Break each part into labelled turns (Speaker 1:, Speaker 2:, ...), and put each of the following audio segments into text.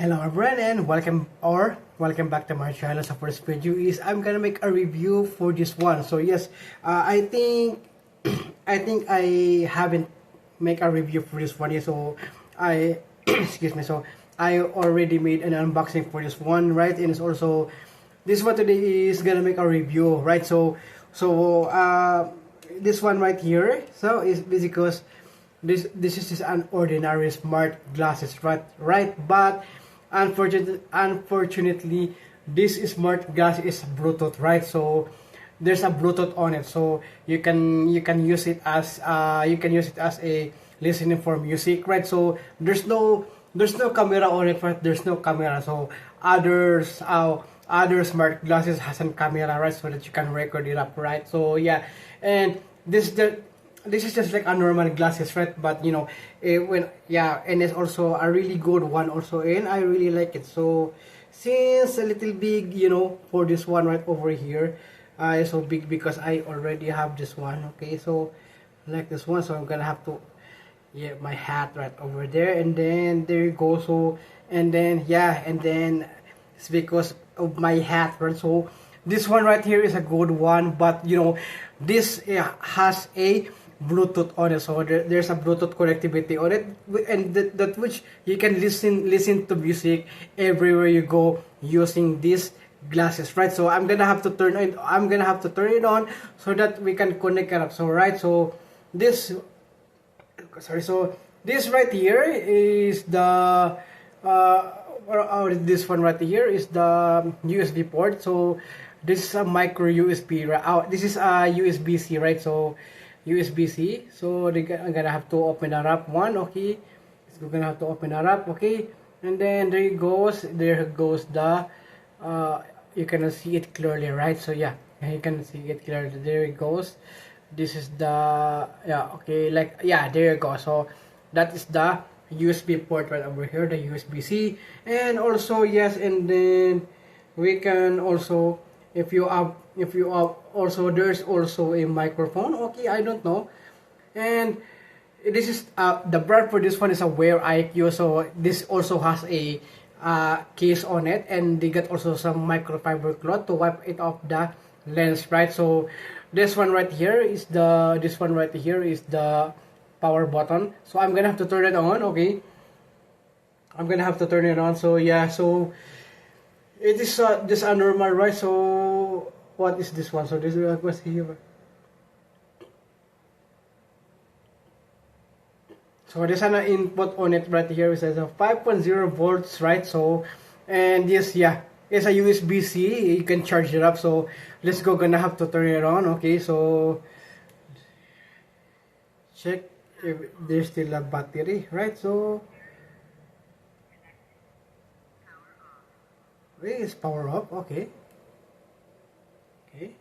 Speaker 1: Hello everyone and welcome back to my channel. So first video is I'm gonna make a review for this one. So yes, I think I haven't make a review for this one yet. So I excuse me. So I already made an unboxing for this one, right? And it's also this one today is gonna make a review, right? So this one right here. So is because this is just an ordinary smart glasses, right, but unfortunately this smart glass is Bluetooth, right? So there's a Bluetooth on it, so you can use it as a listening for music, right? So there's no camera on it, right? There's no camera. So other smart glasses has a camera, right? So that you can record it up, right? So yeah, and this is just like a normal glasses, right? But when yeah, and it's also a really good one also, and I really like it. So since a little big, for this one right over here, it's so big because I already have this one. Okay, so like this one, so I'm gonna have to, yeah, my hat right over there, and then there you go. So and then yeah, and then it's because of my hat, right? So this one right here is a good one, but this has a Bluetooth on it, so there's a Bluetooth connectivity on it, and that which you can listen to music everywhere you go using these glasses, right? So I'm gonna have to turn it on so that we can connect it up. So right, so this so this right here is the this one right here is the USB port. So this is a micro USB, right? This is a USB-C, right? So USB-C. So I'm gonna have to open that up. Okay. So we're gonna have to open that up, okay? And then there it goes. There goes the you can see it clearly, right? So yeah, you can see it clearly. There it goes. This is the, yeah, okay, like, yeah, there you go. So that is the USB port right over here, the USB-C. And also yes, and then we can also, if you have also, there's also a microphone, okay, I don't know. And this is the brand for this one is a Wear IQ. So this also has a case on it, and they got also some microfiber cloth to wipe it off the lens, right? So this one right here is the power button. So I'm gonna have to turn it on, okay? I'm gonna have to turn it on. So yeah, so it is just a normal, right? So what is this one? So this was here. So there's an input on it right here. It says a 5.0 volts, right? So, and yes, yeah, it's a USB-C. You can charge it up. So let's go. Gonna have to turn it on. Okay, so check if there's still a battery, right? So it's power up. Okay, okay,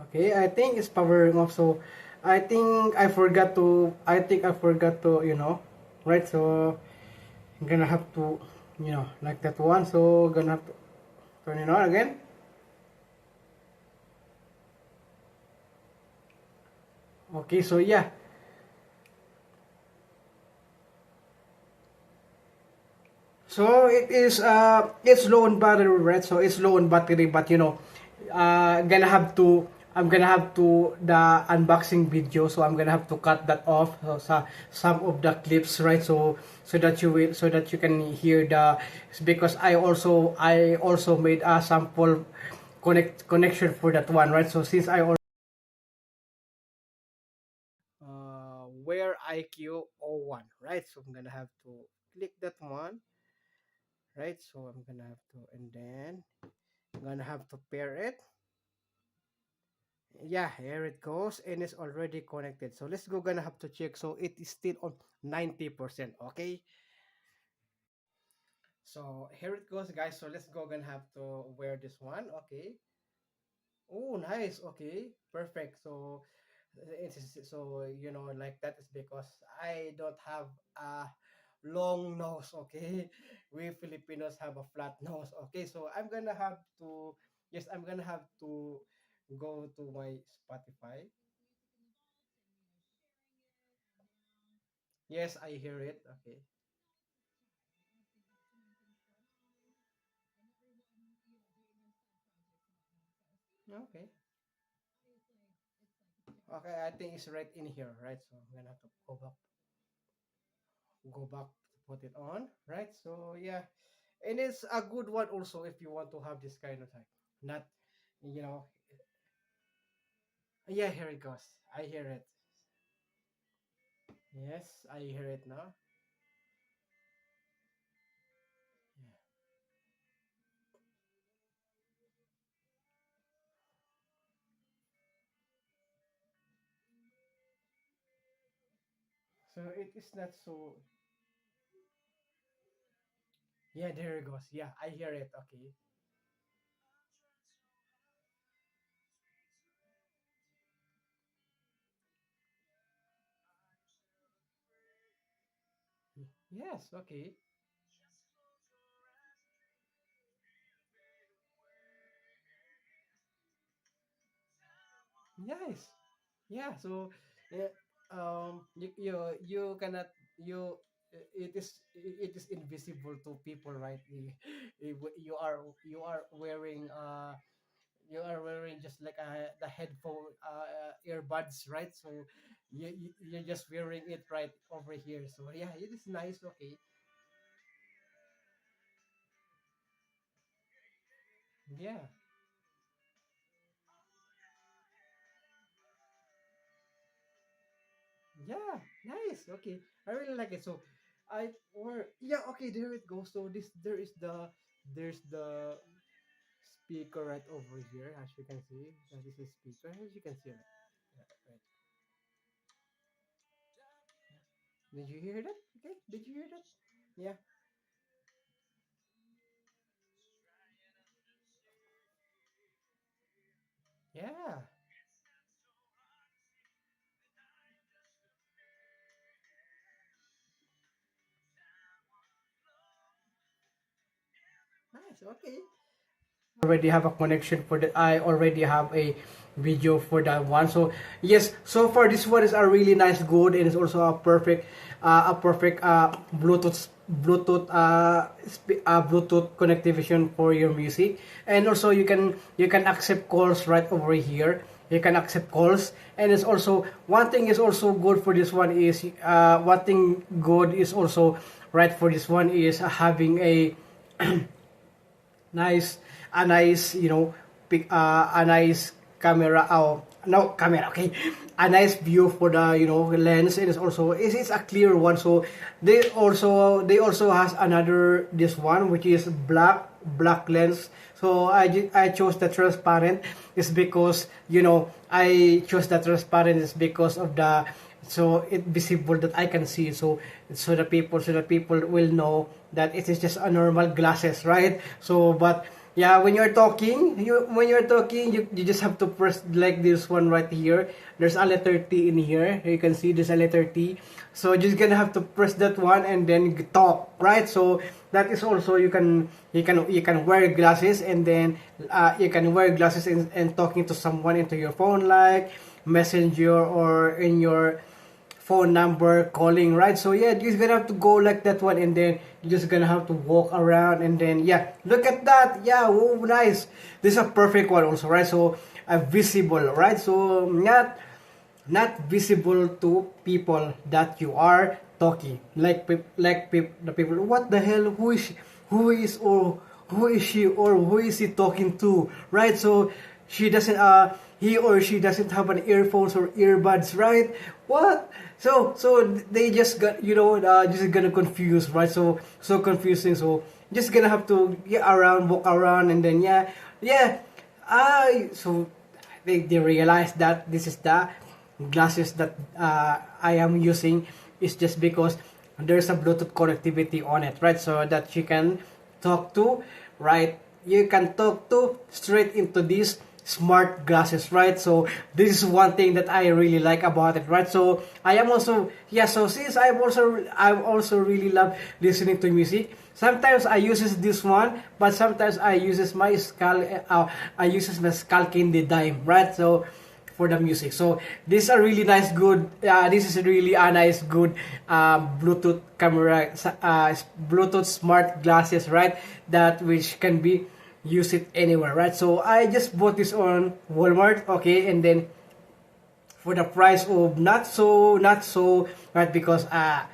Speaker 1: okay. I think it's powering off. So I think I forgot to, right? So I'm gonna have to, like that one. So gonna have to turn it on again. Okay, so yeah. So it's low on battery, right? So it's low on battery, but gonna have to I'm gonna have to the unboxing video, so I'm gonna have to cut that off, so some of the clips, right? So that you can hear because I also made a sample connection for that one, right? So since I Wear IQ 01, right? So I'm gonna have to click that one, right? So I'm gonna have to, and then I'm gonna have to pair it. Yeah, here it goes, and it's already connected. So let's go, gonna have to check. So it is still on 90%. Okay, so here it goes, guys. So let's go, gonna have to wear this one. Okay. Oh, nice. Okay, perfect. So like that is because I don't have a long nose. Okay, we Filipinos have a flat nose. Okay, so I'm gonna have to go to my Spotify. Yes, I hear it. Okay. Okay. Okay, I think it's right in here, right? So I'm gonna have to go back to put it on, right? So yeah, and it's a good one also if you want to have this kind of like not, you know, yeah. Here it goes. I hear it. Yes, I hear it now. Yeah. So it is not so. Yeah, there it goes. Yeah, I hear it. Okay. Yes. Okay. Nice. Yeah. So, yeah, you cannot you it is invisible to people, right? You are wearing just like the headphone earbuds, right? So you're just wearing it right over here. So yeah, it is nice. Okay. Yeah. Yeah, nice. Okay, I really like it. So, yeah. Okay, there it goes. So there's the speaker right over here, as you can see. That is a speaker, as you can see. Right. Yeah, right. Did you hear that? Okay, did you hear that? Yeah, yeah. Nice. Okay. Already have a connection for that. I already have a video for that one. So yes, so far this one is a really nice good, and it's also a perfect Bluetooth connectivity for your music. And also you can accept calls right over here. You can accept calls, and it's also one thing is also good for this one is one thing good is also right for this one is having nice a nice a nice camera, oh no camera, okay, a nice view for the lens, and it's a clear one. So they also has another this one which is black lens. So I chose the transparent is because I chose the transparent is because of the so it visible that I can see. So the people will know that it is just a normal glasses, right? So but yeah, when you're talking, you just have to press like this one right here. There's a letter T in here. You can see there's a letter T. So just gonna have to press that one and then talk, right? So that is also you can wear glasses, and then you can wear glasses and talking to someone into your phone like messenger or in your phone number calling, right? So yeah, you're gonna have to go like that one, and then you're just gonna have to walk around, and then yeah, look at that. Yeah, oh nice. This is a perfect one also, right? So visible, right? So not visible to people that you are talking, like the people, what the hell, who is she or who is he talking to, right? So she doesn't he or she doesn't have an earphones or earbuds, right? What? So they just got just gonna confuse, right? So confusing. So just gonna have to get around, walk around, and then yeah, I so they realize that this is the glasses that I am using is just because there's a Bluetooth connectivity on it, right? So that you can talk to, right? You can talk to straight into these smart glasses, right? So this is one thing that I really like about it, right? So I am also so since I also really love listening to music. Sometimes I uses this one, but sometimes I uses my skull candy dime, right? So for the music. So this is a really nice, good. This is really a nice, good Bluetooth camera, Bluetooth smart glasses, right? That which can be use it anywhere, right? So I just bought this on Walmart, okay, and then for the price of not so, right? Because I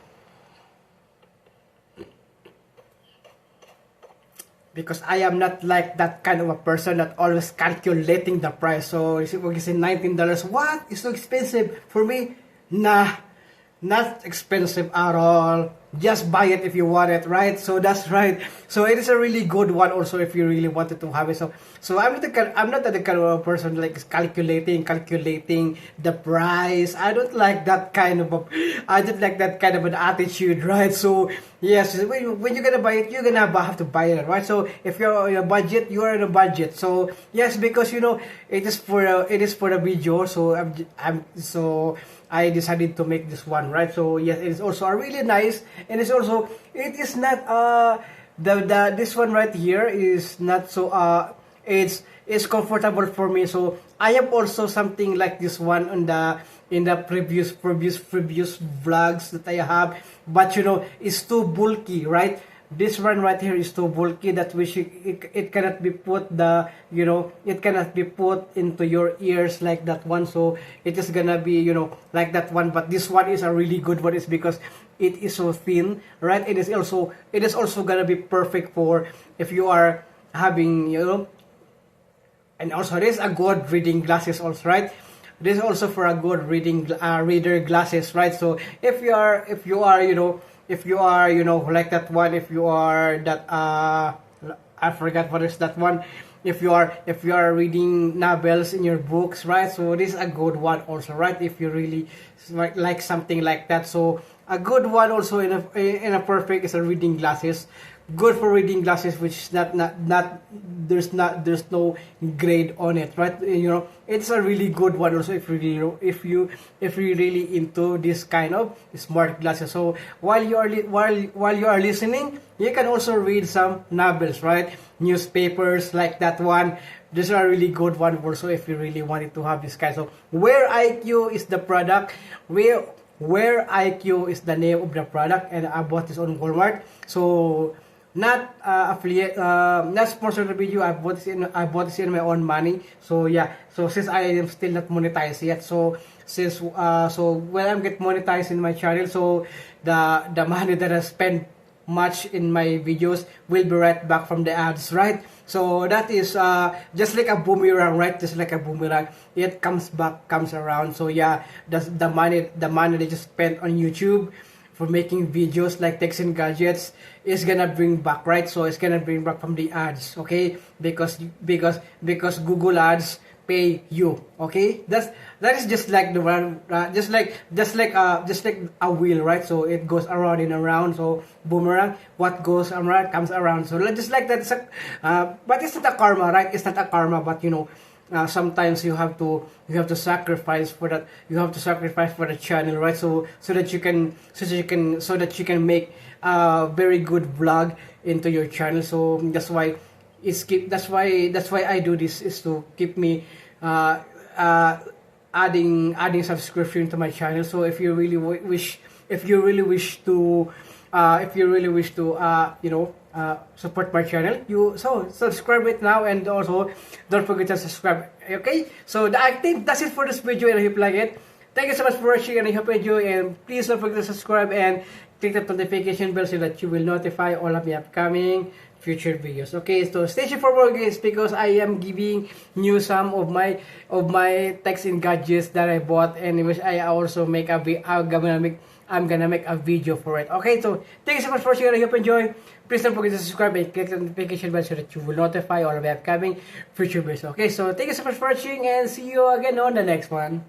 Speaker 1: am not like that kind of a person that always calculating the price. So is it $19? What? It's so expensive for me? Nah, not expensive at all. Just buy it if you want it, right? So that's right. So it is a really good one also if you really wanted to have it. So I'm not the kind of person like calculating the price. I don't like that kind of I don't like that kind of an attitude, right? So yes, when you're gonna buy it, you're gonna have to buy it, right? So if you're on a budget, you are on a budget. So yes, because it is for the video. So I decided to make this one, right? So yes, it is also a really nice, and it is not this one right here is not so it's comfortable for me. So I have also something like this one on in the previous vlogs that I have, but it's too bulky, right? This one right here is too bulky that it cannot be put it cannot be put into your ears like that one. So it is gonna be like that one, but this one is a really good one. Is because it is so thin, right? It is also gonna be perfect for if you are having and also this is a good reading glasses also, right? This is also for a good reader glasses, right? So if you are like that one, if you are that I forgot what is that one, if you are reading novels in your books, right? So this is a good one also, right? If you really like something like that. So a good one also in a perfect is a reading glasses. Good for reading glasses, which is not there's no grade on it, right? It's a really good one also if you really into this kind of smart glasses. So while you are listening, you can also read some novels, right? Newspapers like that one. This is a really good one also if you really wanted to have this kind. So Wear IQ is the product. Wear IQ is the name of the product, and I bought this on Walmart. So not affiliate, not sponsored the video. I bought this in my own money. So yeah. So since I am still not monetized yet, so when I get monetized in my channel, so the money that I spend much in my videos will be right back from the ads, right? So that is just like a boomerang, right? Just like a boomerang, it comes around. So yeah, the money that you spent on YouTube for making videos like Techs and Gadgets is gonna bring back, right? So it's gonna bring back from the ads, okay? Because Google ads pay you, okay? That is just like the one, just like a wheel, right? So it goes around and around. So boomerang, what goes around comes around. So just like that, but it's not a karma, right? It's not a karma, but sometimes you have to sacrifice for that. You have to sacrifice for the channel, right? So that you can make a very good vlog into your channel. So that's why I do this, is to keep me adding subscription to my channel. So if you really wish to support my channel, subscribe it now, and also don't forget to subscribe, okay? So I think that's it for this video, and I hope you like it. Thank you so much for watching, and I hope you enjoy, and please don't forget to subscribe and click the notification bell so that you will notify all of the upcoming future videos. Okay, so stay tuned for more guys, because I am giving you some of my Techs and Gadgets that I bought, and which I also make I'm gonna make a video for it. Okay, so thank you so much for watching, and I hope you enjoy. Please don't forget to subscribe and click the notification bell so that you will notify all of the upcoming future videos. Okay, so thank you so much for watching, and see you again on the next one.